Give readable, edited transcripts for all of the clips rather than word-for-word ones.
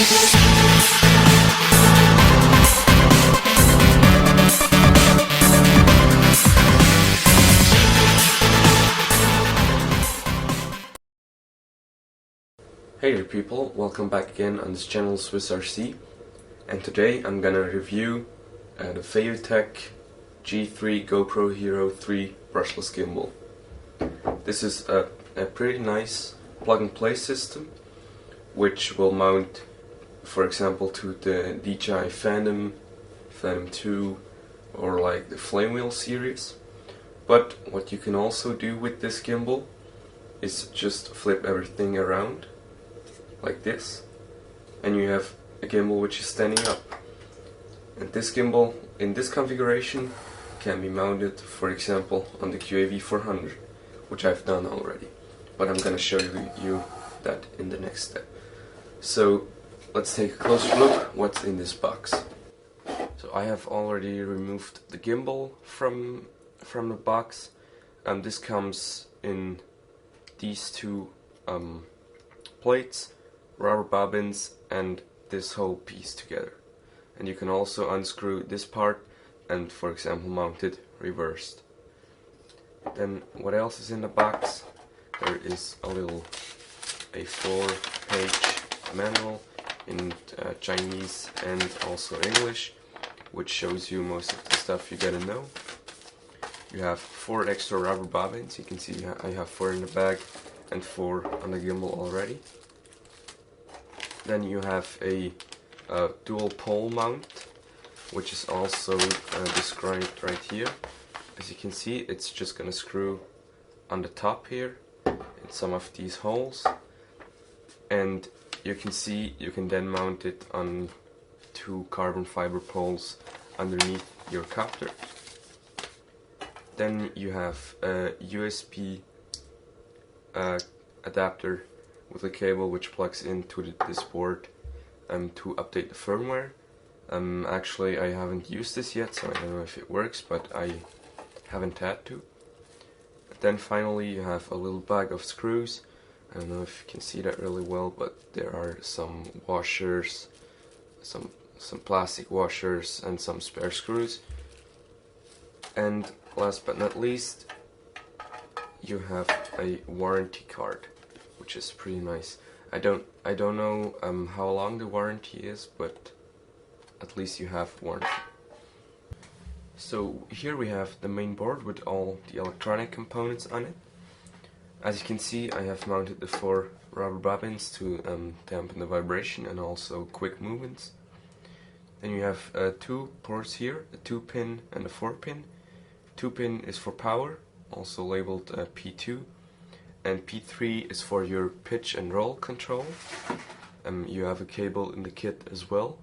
Hey there people, welcome back again on this channel SwissRc, and today I'm gonna review the FeiYu G3 GoPro HERO3 Brushless Gimbal. This is a pretty nice plug-and-play system which will mount, for example, to the DJI Phantom 2 or like the Flamewheel series. But what you can also do with this gimbal is just flip everything around like this, and you have a gimbal which is standing up. And this gimbal in this configuration can be mounted, for example, on the QAV400, which I've done already, but I'm gonna show you that in the next step. So let's take a closer look what's in this box. So I have already removed the gimbal from the box, and this comes in these two plates, rubber bobbins, and this whole piece together. And you can also unscrew this part and, for example, mount it reversed. Then what else is in the box? There is a little A4-page manual in Chinese and also English, which shows you most of the stuff you gotta know. You have 4 extra rubber bobbins. You can see I have 4 in the bag and 4 on the gimbal already. Then you have a dual pole mount, which is also described right here. As you can see, it's just gonna screw on the top here in some of these holes, and you can see you can then mount it on 2 carbon fiber poles underneath your copter. Then you have a USB adapter with a cable which plugs into this board to update the firmware. Actually, I haven't used this yet, so I don't know if it works, but I haven't had to. Then finally you have a little bag of screws. I don't know if you can see that really well, but there are some washers, some plastic washers, and some spare screws. And last but not least, you have a warranty card, which is pretty nice. I don't know how long the warranty is, but at least you have warranty. So here we have the main board with all the electronic components on it. As you can see, I have mounted the 4 rubber bobbins to dampen the vibration and also quick movements. Then you have 2 ports here, a 2-pin and a 4-pin. 2-pin is for power, also labeled P2. And P3 is for your pitch and roll control. You have a cable in the kit as well.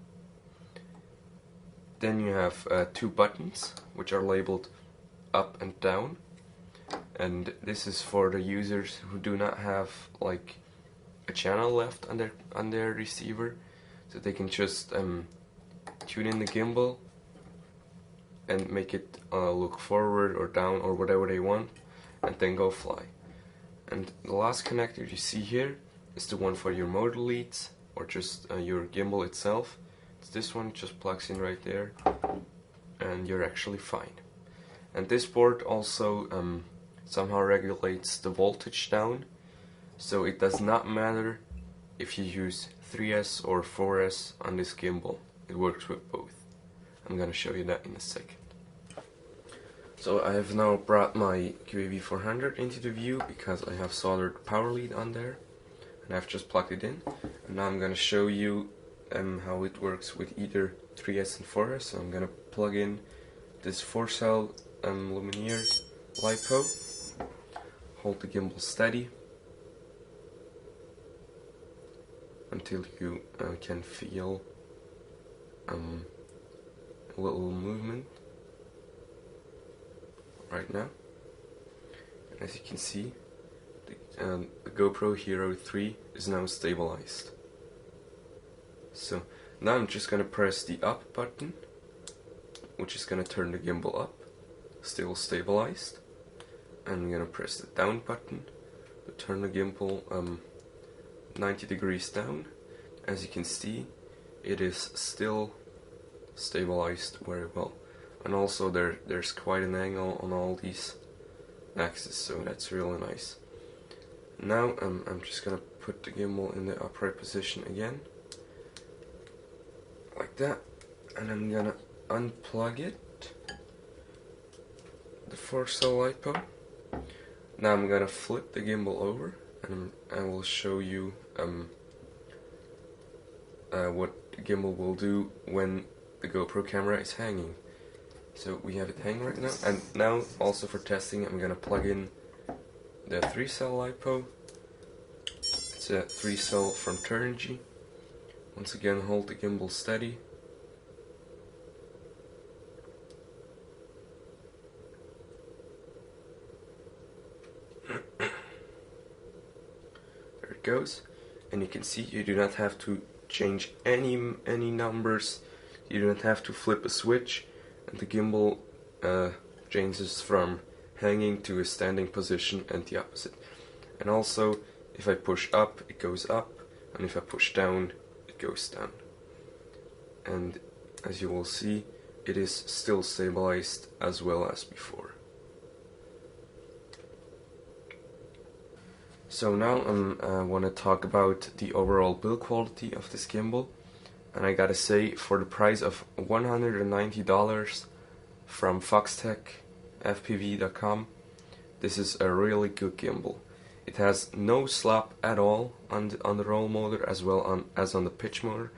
Then you have 2 buttons which are labeled up and down, and this is for the users who do not have like a channel left on their receiver, so they can just tune in the gimbal and make it look forward or down or whatever they want, and then go fly. And the last connector you see here is the one for your motor leads or just your gimbal itself. It's this one, just plugs in right there, and you're actually fine. And this board also somehow regulates the voltage down, so it does not matter if you use 3S or 4S on this gimbal. It works with both. I'm gonna show you that in a second. So I have now brought my QAV400 into the view because I have soldered power lead on there, and I've just plugged it in. And now I'm gonna show you how it works with either 3S and 4S. So I'm gonna plug in this 4-cell luminaire LiPo, hold the gimbal steady until you can feel a little movement right now. And as you can see, the GoPro HERO3 is now stabilized. So now I'm just gonna press the up button, which is gonna turn the gimbal up, still stabilized. And I'm gonna press the down button to turn the gimbal 90 degrees down, as you can see, it is still stabilized very well. And also there's quite an angle on all these axes, so that's really nice. Now I'm just gonna put the gimbal in the upright position again, like that, and I'm gonna unplug it, the 4-cell LiPo. Now I'm gonna flip the gimbal over, and I will show you what the gimbal will do when the GoPro camera is hanging. So we have it hanging right now, and now also for testing I'm gonna plug in the 3-cell LiPo. It's a 3-cell from Turnigy. Once again, hold the gimbal steady. There it goes, and you can see you do not have to change any numbers. You do not have to flip a switch, and the gimbal changes from hanging to a standing position and the opposite. And also, if I push up, it goes up, and if I push down, it goes down. And as you will see, it is still stabilized as well as before. So now I want to talk about the overall build quality of this gimbal. And I gotta say, for the price of $190 from FoxtechFPV.com, this is a really good gimbal. It has no slap at all on the roll motor as well as on the pitch motor.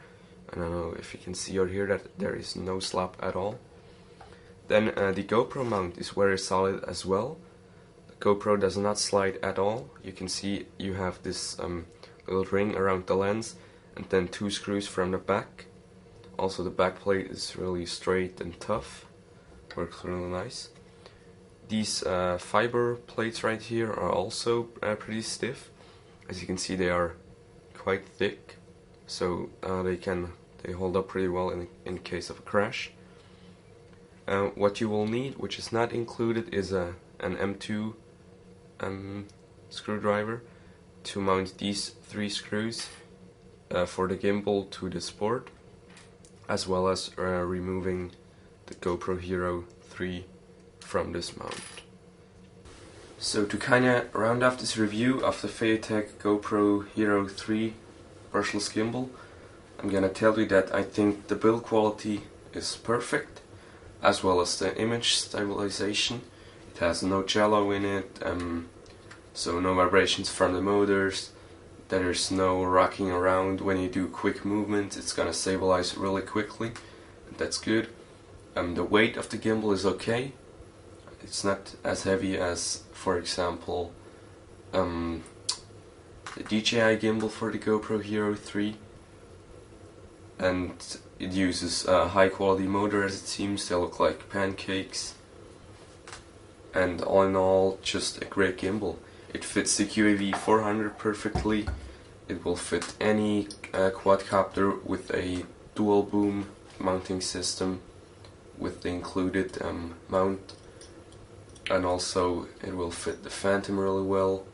I don't know if you can see or hear that there is no slap at all. Then the GoPro mount is very solid as well. The GoPro does not slide at all. You can see you have this little ring around the lens, and then 2 screws from the back. Also the back plate is really straight and tough, works really nice. These fiber plates right here are also pretty stiff. As you can see, they are quite thick, so they hold up pretty well in case of a crash. What you will need, which is not included, is an M2 screwdriver to mount these 3 screws for the gimbal to the board, as well as removing the GoPro HERO3 from this mount. So to kinda round off this review of the FeiYu GoPro HERO3 Brushless Gimbal, I'm gonna tell you that I think the build quality is perfect, as well as the image stabilization. It has no jello in it, so no vibrations from the motors. There's no rocking around when you do quick movements. It's gonna stabilize really quickly, and that's good. The weight of the gimbal is okay. It's not as heavy as, for example, the DJI gimbal for the GoPro HERO3, and it uses a high quality motor, as it seems. They look like pancakes, and all in all, just a great gimbal. It fits the QAV 400 perfectly. It will fit any quadcopter with a dual boom mounting system with the included mount, and also it will fit the Phantom really well.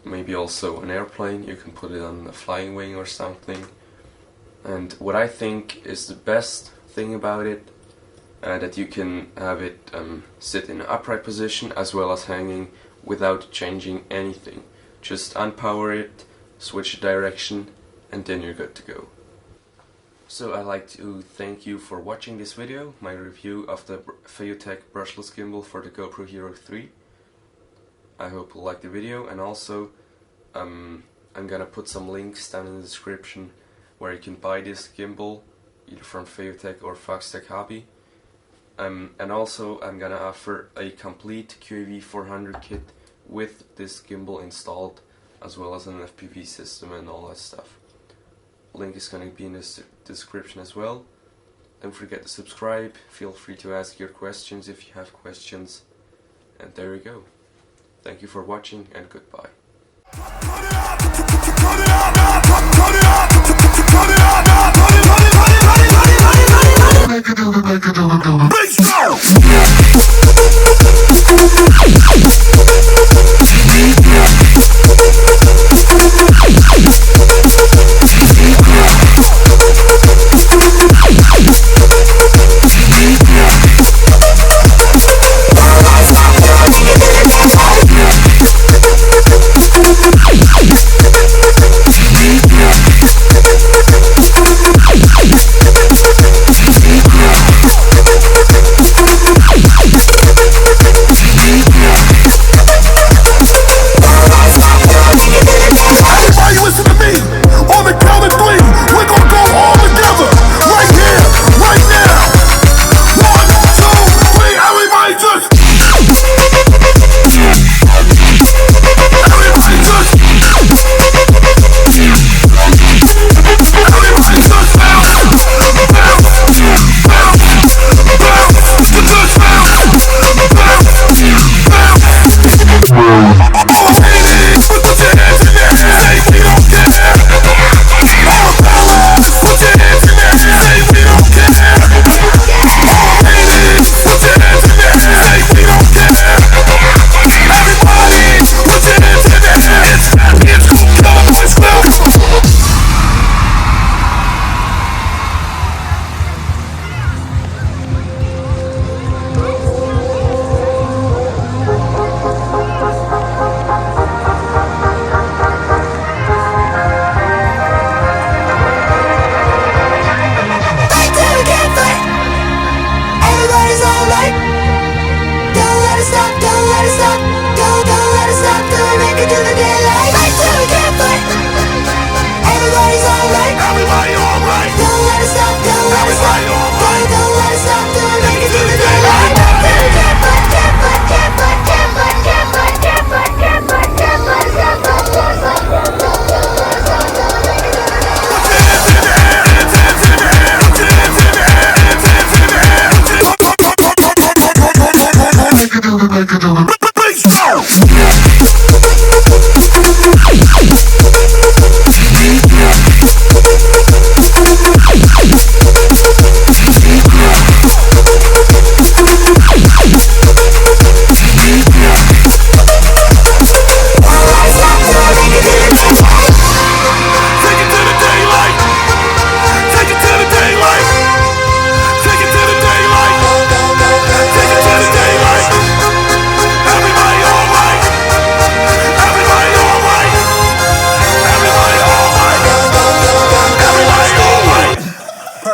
Maybe also an airplane, you can put it on a flying wing or something. And what I think is the best thing about it, that you can have it sit in an upright position as well as hanging without changing anything. Just unpower it, switch direction, and then you're good to go. So I'd like to thank you for watching this video, my review of the FeiYu Brushless Gimbal for the GoPro HERO3. I hope you liked the video, and also I'm gonna put some links down in the description where you can buy this gimbal, either from FeiYu or Foxtech Hobby. And also I'm gonna offer a complete QAV 400 kit with this gimbal installed, as well as an FPV system and all that stuff. Link is gonna be in the description as well. Don't forget to subscribe, feel free to ask your questions if you have questions, and there you go. Thank you for watching, and goodbye. Let's go!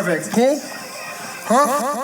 Perfect. Cool? Huh?